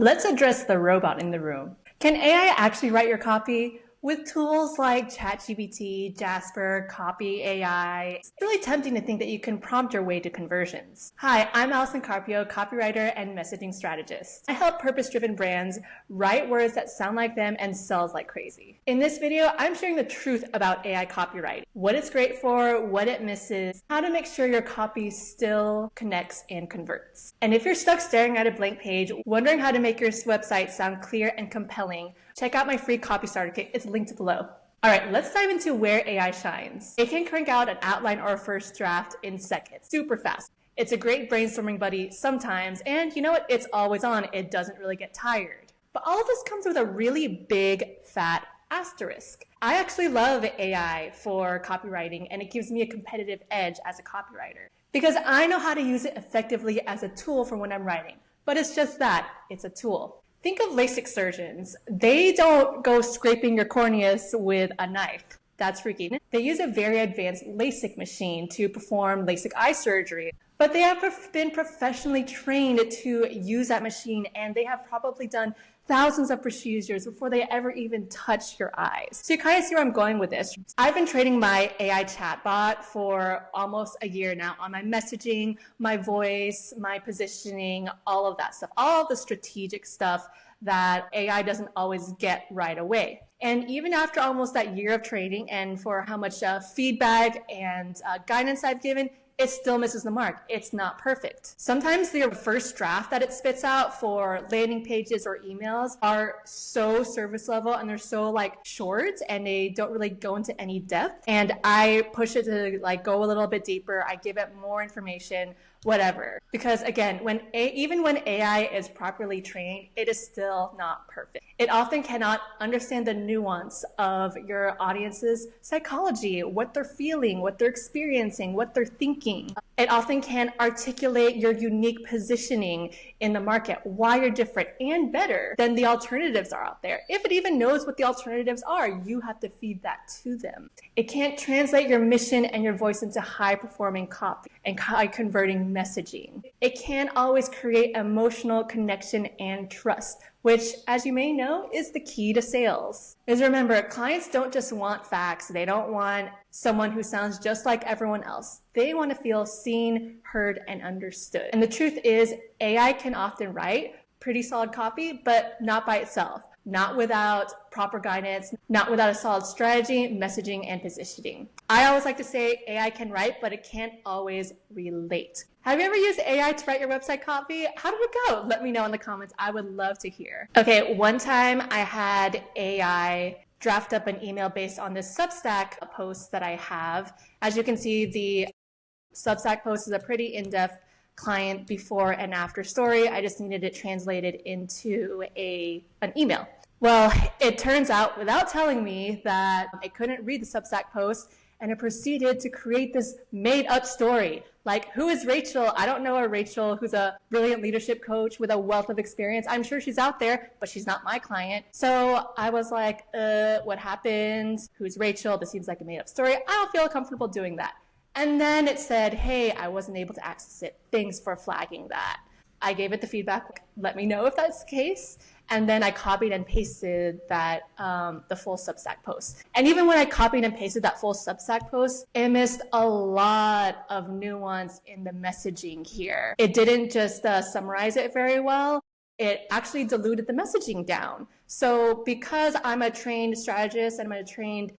Let's address the robot in the room. Can AI actually write your copy? With tools like ChatGPT, Jasper, Copy AI, it's really tempting to think that you can prompt your way to conversions. Hi, I'm Allison copywriter and messaging strategist. I help purpose-driven brands write words that sound like them and sells like crazy. In this video, I'm sharing the truth about AI copywriting, what it's great for, what it misses, how to make sure your copy still connects and converts. And if you're stuck staring at a blank page, wondering how to make your website sound clear and compelling, check out my free copy starter kit. It's linked below. All right, let's dive into where AI shines. It can crank out an outline or a first draft in seconds, super fast. It's a great brainstorming buddy sometimes, and you know what? It's always on. It doesn't really get tired. But all of this comes with a really big, fat asterisk. I actually love AI for copywriting, and it gives me a competitive edge as a copywriter because I know how to use it effectively as a tool for when I'm writing. But it's just that, it's a tool. Think of LASIK surgeons. They don't go scraping your corneas with a knife. That's freaky. They use a very advanced LASIK machine to perform LASIK eye surgery, but they have been professionally trained to use that machine, and they have probably done thousands of procedures before they ever even touch your eyes. So you kind of see where I'm going with this. I've been training my AI chatbot for almost a year now on my messaging, my voice, my positioning, all of that stuff, all of the strategic stuff that AI doesn't always get right away. And even after almost that year of training and for how much feedback and guidance I've given, it still misses the mark. It's not perfect. Sometimes the first draft that it spits out for landing pages or emails are so surface level and they're so short and they don't really go into any depth. And I push it to go a little bit deeper. I give it more information, whatever. Because again, even when AI is properly trained, it is still not perfect. It often cannot understand the nuance of your audience's psychology, what they're feeling, what they're experiencing, what they're thinking. It often can't articulate your unique positioning in the market, why you're different and better than the alternatives are out there. If it even knows what the alternatives are, you have to feed that to them. It can't translate your mission and your voice into high-performing copy and high-converting messaging. It can't always create emotional connection and trust, which, as you may know, is the key to sales. Because remember, clients don't just want facts. They don't want someone who sounds just like everyone else. They want to feel seen, heard, and understood. And the truth is, AI can often write pretty solid copy, but not by itself. Not without proper guidance, not without a solid strategy, messaging, and positioning. I always like to say AI can write, but it can't always relate. Have you ever used AI to write your website copy? How did it go? Let me know in the comments. I would love to hear. Okay, one time I had AI draft up an email based on this Substack post that I have. As you can see, the Substack post is a pretty in-depth client before and after story. I just needed it translated into an email. Well, it turns out, without telling me, that I couldn't read the Substack post, and it proceeded to create this made-up story. Like, who is Rachel? I don't know a Rachel who's a brilliant leadership coach with a wealth of experience. I'm sure she's out there, but she's not my client. So I was like, what happened? Who's Rachel? This seems like a made-up story. I don't feel comfortable doing that. And then it said, hey, I wasn't able to access it. Thanks for flagging that. I gave it the feedback. Let me know if that's the case. And then I copied and pasted that, the full Substack post. And even when I copied and pasted that full Substack post, it missed a lot of nuance in the messaging here. It didn't just summarize it very well. It actually diluted the messaging down. So because I'm a trained strategist and I'm a trained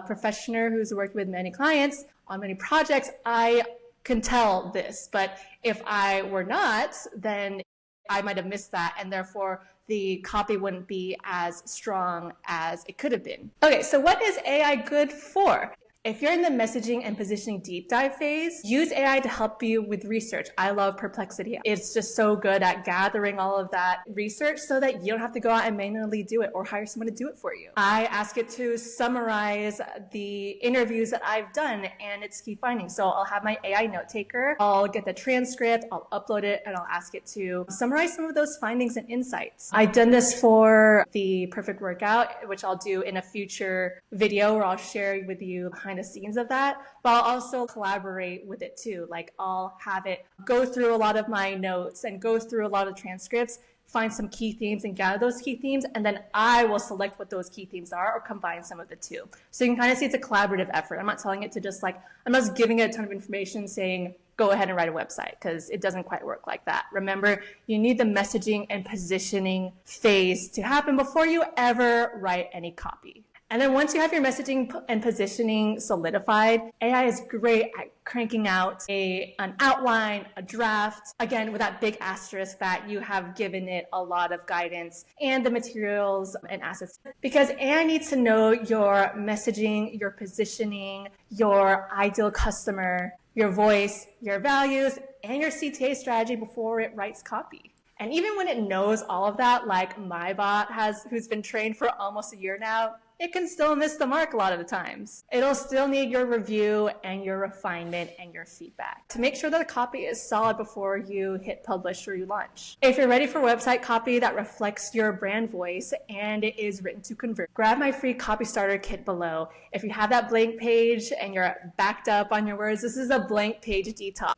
professional who's worked with many clients on many projects, I can tell this. But if I were not, then I might have missed that, and therefore the copy wouldn't be as strong as it could have been. Okay, so what is AI good for? If you're in the messaging and positioning deep dive phase, use AI to help you with research. I love Perplexity. It's just so good at gathering all of that research so that you don't have to go out and manually do it or hire someone to do it for you. I ask it to summarize the interviews that I've done and its key findings. So I'll have my AI note taker, I'll get the transcript, I'll upload it, and I'll ask it to summarize some of those findings and insights. I've done this for the perfect workout, which I'll do in a future video where I'll share with you behind the scenes of that, but I'll also collaborate with it too. Like, I'll have it go through a lot of my notes and go through a lot of transcripts, find some key themes and gather those key themes, and then I will select what those key themes are or combine some of the two. So you can kind of see it's a collaborative effort. I'm not telling it to just like, I'm not just giving it a ton of information saying, go ahead and write a website, because it doesn't quite work like that. Remember, you need the messaging and positioning phase to happen before you ever write any copy. And then once you have your messaging and positioning solidified, AI is great at cranking out an outline, a draft, again, with that big asterisk that you have given it a lot of guidance and the materials and assets. Because AI needs to know your messaging, your positioning, your ideal customer, your voice, your values, and your CTA strategy before it writes copy. And even when it knows all of that, like my bot who's been trained for almost a year now, it can still miss the mark a lot of the times. It'll still need your review and your refinement and your feedback to make sure that the copy is solid before you hit publish or you launch. If you're ready for website copy that reflects your brand voice and it is written to convert, grab my free copy starter kit below. If you have that blank page and you're backed up on your words, this is a blank page detox.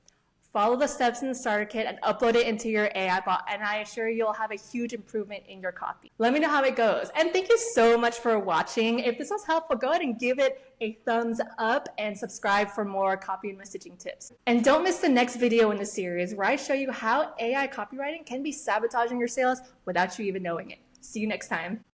Follow the steps in the starter kit and upload it into your AI bot, and I assure you you'll have a huge improvement in your copy. Let me know how it goes. And thank you so much for watching. If this was helpful, go ahead and give it a thumbs up and subscribe for more copy and messaging tips. And don't miss the next video in the series where I show you how AI copywriting can be sabotaging your sales without you even knowing it. See you next time.